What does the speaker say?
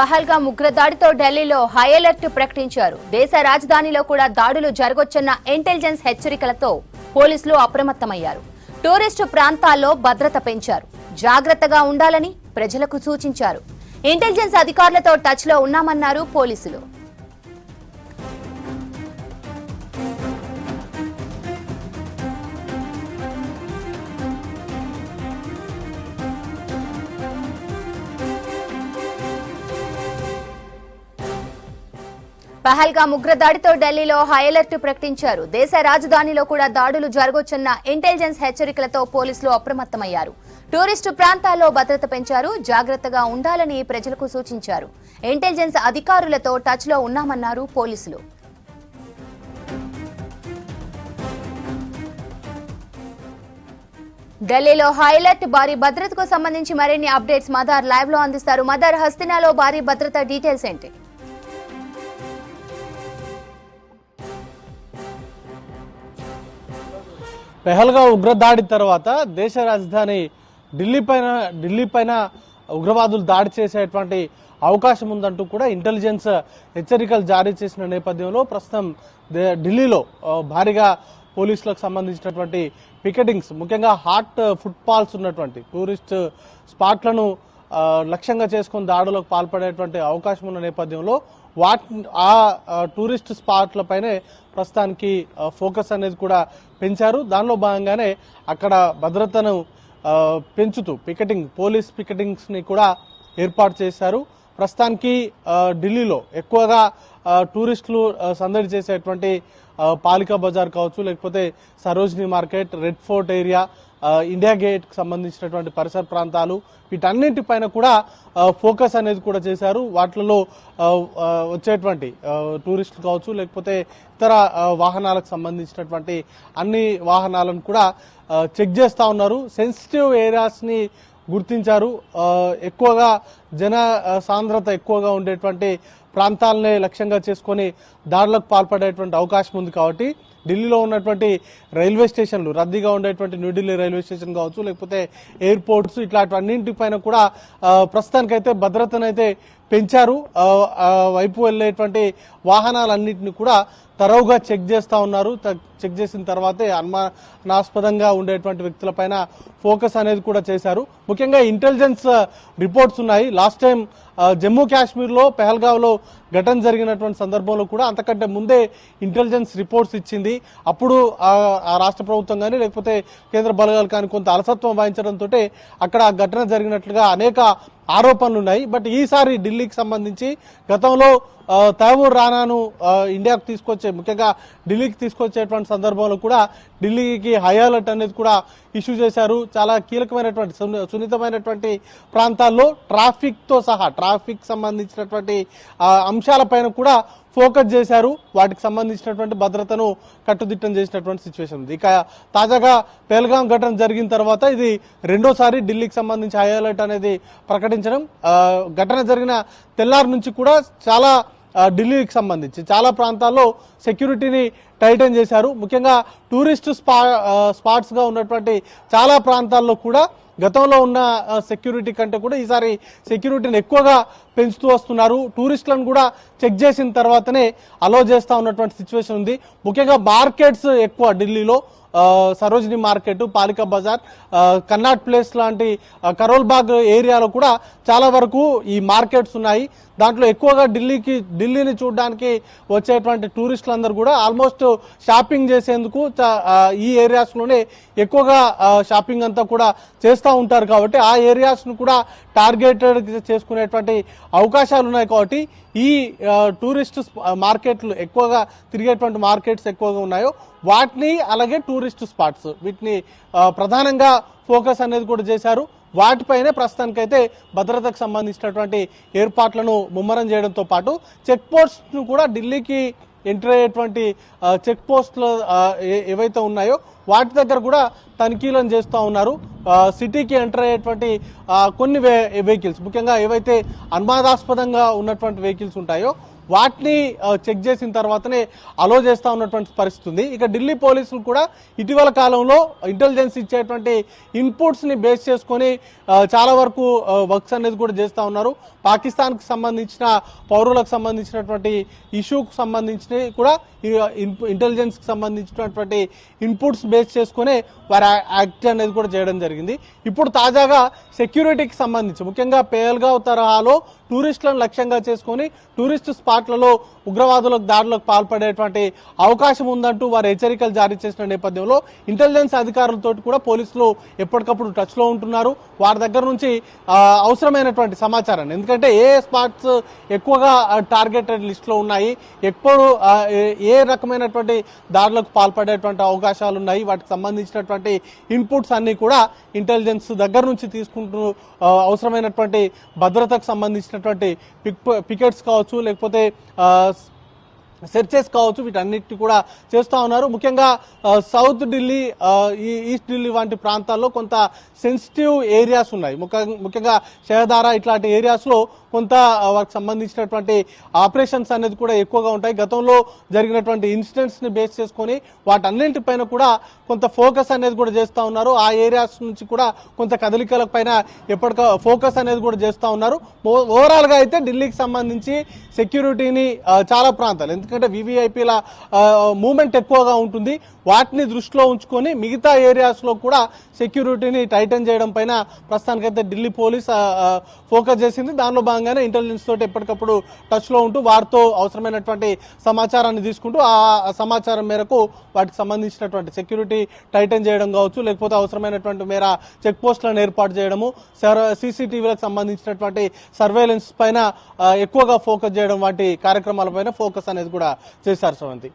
పహల్గామ్ ఉగ్రదాడితో ఢిల్లీలో high alert ప్రకటించారు. దేశ రాజధానిలో కూడా దాడులు జరగొచ్చన్న ఇంటెలిజెన్స్ హెచ్చరికలతో పోలీసులు అప్రమత్తమయ్యారు. టూరిస్టు ప్రాంతాల్లో భద్రత పెంచారు. జాగ్రత్తగా ఉండాలని ప్రజలకు సూచించారు. ఇంటెలిజెన్స్ అధికారులతో టచ్ లో ఉన్నామన్నారు పోలీసులు. పహల్గామ్ ఉగ్రదాడితో ఢిల్లీలో హై అలర్ట్ ప్రకటించారు. దేశ రాజధానిలో కూడా దాడులు జరగొచ్చన్న ఇంటెలిజెన్స్ హెచ్చరికలతో పోలీసులు అప్రమత్తమయ్యారు. టూరిస్టు ప్రాంతాల్లో భద్రత పెంచారు. జాగ్రత్తగా ఉండాలని ప్రజలకు సూచించారు. ఇంటెలిజెన్స్ అధికారులతో టచ్ లో ఉన్నామన్నారు పోలీసులు. ఢిల్లీలో హై అలర్ట్, భారీ భద్రతకు సంబంధించి మరిన్ని అప్డేట్స్ మదార్ లైవ్ లో అందిస్తారు. మదార్, హస్తినాలో భారీ భద్రత డీటెయిల్స్ ఏంటి? పెహల్గామ్ ఉగ్రదాడి తర్వాత దేశ రాజధాని ఢిల్లీ పైన ఉగ్రవాదులు దాడి చేసేటువంటి అవకాశం ఉందంటూ కూడా ఇంటెలిజెన్స్ హెచ్చరికలు జారీ చేసిన నేపథ్యంలో ప్రస్తుతం ఢిల్లీలో భారీగా పోలీసులకు సంబంధించినటువంటి పికెటింగ్స్, ముఖ్యంగా హాట్ ఫుట్ఫాల్స్ ఉన్నటువంటి టూరిస్ట్ స్పాట్లను లక్ష్యంగా చేసుకుని దాడులకు పాల్పడేటువంటి అవకాశం ఉన్న నేపథ్యంలో ఆ టూరిస్ట్ స్పాట్లపైనే ప్రస్తుతానికి ఫోకస్ అనేది కూడా పెంచారు. దానిలో భాగంగానే అక్కడ భద్రతను పెంచుతూ పోలీస్ పికెటింగ్స్ని కూడా ఏర్పాటు చేశారు. ప్రస్తుతానికి ఢిల్లీలో ఎక్కువగా టూరిస్టులు సందడి చేసేటువంటి పాలికా బజార్ కావచ్చు, లేకపోతే Sarojini market, Red Fort area, India గేట్కి సంబంధించినటువంటి పరిసర ప్రాంతాలు, వీటన్నింటిపైన కూడా ఫోకస్ అనేది కూడా చేశారు. వాటిలో వచ్చేటువంటి టూరిస్టులు కావచ్చు, లేకపోతే ఇతర వాహనాలకు సంబంధించినటువంటి అన్ని వాహనాలను కూడా చెక్ చేస్తూ ఉన్నారు. సెన్సిటివ్ ఏరియాస్ని గుర్తించారు. ఎక్కువగా జన సాంద్రత ఎక్కువగా ఉండేటువంటి ప్రాంతాలనే లక్ష్యంగా చేసుకొని దాడులకు పాల్పడేటువంటి అవకాశం ఉంది. కాబట్టి ఢిల్లీలో ఉన్నటువంటి రైల్వే స్టేషన్లు, రద్దీగా ఉండేటువంటి న్యూఢిల్లీ రైల్వే స్టేషన్ కావచ్చు, లేకపోతే ఎయిర్పోర్ట్స్, ఇట్లాంటివన్నింటిపైన కూడా ప్రస్తుతానికైతే భద్రతనైతే పెంచారు. వైపు వెళ్ళేటువంటి వాహనాలన్నింటినీ కూడా తరవుగా చెక్ చేస్తూ ఉన్నారు. చెక్ చేసిన తర్వాతే అనుమానాస్పదంగా ఉండేటువంటి వ్యక్తులపైన ఫోకస్ అనేది కూడా చేశారు. ముఖ్యంగా ఇంటెలిజెన్స్ రిపోర్ట్స్ ఉన్నాయి. లాస్ట్ టైం జమ్మూ కాశ్మీర్లో పెహల్గావ్లో ఘటన జరిగినటువంటి సందర్భంలో కూడా అంతకంటే ముందే ఇంటెలిజెన్స్ రిపోర్ట్స్ ఇచ్చింది. అప్పుడు ఆ రాష్ట్ర ప్రభుత్వం కానీ లేకపోతే కేంద్ర బలగాలు కానీ కొంత అలసత్వం వహించడంతో అక్కడ ఆ ఘటన జరిగినట్లుగా అనేక ఆరోపణలు ఉన్నాయి. బట్ ఈసారి ఢిల్లీకి సంబంధించి గతంలో తైమూర్ రానాను ఇండియాకు ముఖ్యంగా ఢిల్లీకి తీసుకొచ్చేటువంటి సందర్భంలో కూడా ఢిల్లీకి హై అలర్ట్ అనేది కూడా ఇష్యూ చేశారు. చాలా కీలకమైనటువంటి సున్నితమైనటువంటి ప్రాంతాల్లో ట్రాఫిక్ సంబంధించినటువంటి అంశాలపైన కూడా ఫోకస్ చేశారు. వాటికి సంబంధించినటువంటి భద్రతను కట్టుదిట్టం చేసినటువంటి సిచ్యువేషన్ ఉంది. ఇక తాజాగా పెహల్గామ్ ఘటన జరిగిన తర్వాత ఇది రెండోసారి ఢిల్లీకి సంబంధించి హై అలర్ట్ అనేది ప్రకటించడం. ఘటన జరిగిన తెల్లారి నుంచి కూడా ఢిల్లీకి సంబంధించి చాలా ప్రాంతాల్లో సెక్యూరిటీని టైటన్ చేశారు. ముఖ్యంగా టూరిస్ట్ స్పాట్స్గా ఉన్నటువంటి చాలా ప్రాంతాల్లో కూడా గతంలో ఉన్న సెక్యూరిటీ కంటే కూడా ఈసారి సెక్యూరిటీని ఎక్కువగా పెంచుతూ వస్తున్నారు. టూరిస్టులను కూడా చెక్ చేసిన తర్వాతనే అలో చేస్తూ ఉన్నటువంటి సిచ్యువేషన్ ఉంది. ముఖ్యంగా మార్కెట్స్ ఎక్కువ ఢిల్లీలో సరోజినీ మార్కెట్, పాలికా బజార్, కన్నాట్ ప్లేస్ లాంటి కరోల్ బాగ్ ఏరియాలో కూడా చాలా వరకు ఈ మార్కెట్స్ ఉన్నాయి. దాంట్లో ఎక్కువగా ఢిల్లీని చూడడానికి వచ్చేటువంటి టూరిస్టులందరూ కూడా ఆల్మోస్ట్ షాపింగ్ చేసేందుకు ఈ ఏరియాస్లోనే ఎక్కువగా షాపింగ్ అంతా కూడా చేస్తూ ఉంటారు. కాబట్టి ఆ ఏరియాస్ను కూడా టార్గెటెడ్ చేసుకునేటువంటి అవకాశాలు ఉన్నాయి. కాబట్టి ఈ టూరిస్ట్ మార్కెట్లు ఎక్కువగా తిరిగేటువంటి మార్కెట్స్ ఎక్కువగా ఉన్నాయో వాటిని, అలాగే టూరిస్ట్ స్పాట్స్, వీటిని ప్రధానంగా ఫోకస్ అనేది కూడా చేశారు. వాటిపైనే ప్రస్తుతానికైతే భద్రతకు సంబంధించినటువంటి ఏర్పాట్లను ముమ్మరం చేయడంతో పాటు చెక్ పోస్ట్ను కూడా ఢిల్లీకి ఎంటర్ అయ్యేటువంటి చెక్ పోస్టులు ఏవైతే ఉన్నాయో వాటి దగ్గర కూడా తనిఖీలను చేస్తూ ఉన్నారు. సిటీకి ఎంటర్ అయ్యేటువంటి కొన్ని వెహికల్స్, ముఖ్యంగా ఏవైతే అనుమానాస్పదంగా ఉన్నటువంటి వెహికల్స్ ఉంటాయో వాటిని చెక్ చేసిన తర్వాతనే అలో చేస్తూ ఉన్నటువంటి పరిస్థితి ఉంది. ఇక ఢిల్లీ పోలీసులు కూడా ఇటీవల కాలంలో ఇంటెలిజెన్స్ ఇచ్చేటువంటి ఇన్పుట్స్ని బేస్ చేసుకొని చాలా వరకు వర్క్స్ అనేది కూడా చేస్తూ ఉన్నారు. పాకిస్తాన్కి సంబంధించిన పౌరులకు సంబంధించినటువంటి ఇష్యూకు సంబంధించి కూడా ఇంటెలిజెన్స్కి సంబంధించినటువంటి ఇన్పుట్స్ బేస్ చేసుకునే వారి యాక్ట్ అనేది కూడా చేయడం జరిగింది. ఇప్పుడు తాజాగా సెక్యూరిటీకి సంబంధించి ముఖ్యంగా పేల్గావ్ తరహాలో టూరిస్టులను లక్ష్యంగా చేసుకొని టూరిస్ట్ స్పాట్లలో ఉగ్రవాదులకు దాడులకు పాల్పడేటువంటి అవకాశం ఉందంటూ వారు హెచ్చరికలు జారీ చేసిన నేపథ్యంలో ఇంటెలిజెన్స్ అధికారులతో కూడా పోలీసులు ఎప్పటికప్పుడు టచ్లో ఉంటున్నారు. వారి దగ్గర నుంచి అవసరమైనటువంటి సమాచారాన్ని, ఎందుకంటే ఏ స్పాట్స్ ఎక్కువగా టార్గెటెడ్ లిస్ట్లో ఉన్నాయి, ఎప్పుడు ఏ రకమైనటువంటి దాడులకు పాల్పడేటువంటి అవకాశాలు ఉన్నాయి, వాటికి సంబంధించినటువంటి ఇన్పుట్స్ అన్నీ కూడా ఇంటెలిజెన్స్ దగ్గర నుంచి తీసుకుంటూ అవసరమైనటువంటి భద్రతకు సంబంధించినటువంటి పికెట్స్ కావచ్చు, లేకపోతే సెర్చెస్ కావచ్చు, వీటన్నిటిని కూడా చేస్తూ ఉన్నారు. ముఖ్యంగా సౌత్ ఢిల్లీ, ఈస్ట్ ఢిల్లీ వంటి ప్రాంతాల్లో కొంత సెన్సిటివ్ ఏరియాస్ ఉన్నాయి. ముఖ్యంగా షహదారా ఇట్లాంటి ఏరియాస్లో కొంత వారికి సంబంధించినటువంటి ఆపరేషన్స్ అనేది కూడా ఎక్కువగా ఉంటాయి. గతంలో జరిగినటువంటి ఇన్సిడెంట్స్ని బేస్ చేసుకొని వాటన్నింటిపైన కూడా కొంత ఫోకస్ అనేది కూడా చేస్తూ ఉన్నారు. ఆ ఏరియాస్ నుంచి కూడా కొంత కదలికల పైన ఎప్పటికో ఫోకస్ అనేది కూడా చేస్తూ ఉన్నారు. ఓవరాల్గా అయితే ఢిల్లీకి సంబంధించి సెక్యూరిటీని చాలా ప్రాంతాలు, ఎందుకంటే వివిఐపీల మూవ్మెంట్ ఎక్కువగా ఉంటుంది, వాటిని దృష్టిలో ఉంచుకొని మిగతా ఏరియాస్లో కూడా సెక్యూరిటీని టైటన్ చేయడం పైన ప్రస్తుతానికైతే ఢిల్లీ పోలీస్ ఫోకస్ చేసింది. దానిలో భాగంగానే ఇంటెలిజెన్స్ తోటి ఎప్పటికప్పుడు టచ్లో ఉంటూ వారితో అవసరమైనటువంటి సమాచారాన్ని తీసుకుంటూ ఆ సమాచారం మేరకు వాటికి సంబంధించినటువంటి సెక్యూరిటీ టైటన్ చేయడం కావచ్చు, లేకపోతే అవసరమైనటువంటి మేర చెక్ పోస్టులను ఏర్పాటు చేయడము, సీసీటీవీలకు సంబంధించినటువంటి సర్వేలెన్స్ పైన ఎక్కువగా ఫోకస్ చేయడం వంటి కార్యక్రమాలపైన ఫోకస్ అనేది కూడా చేశారు. శ్రవంతి.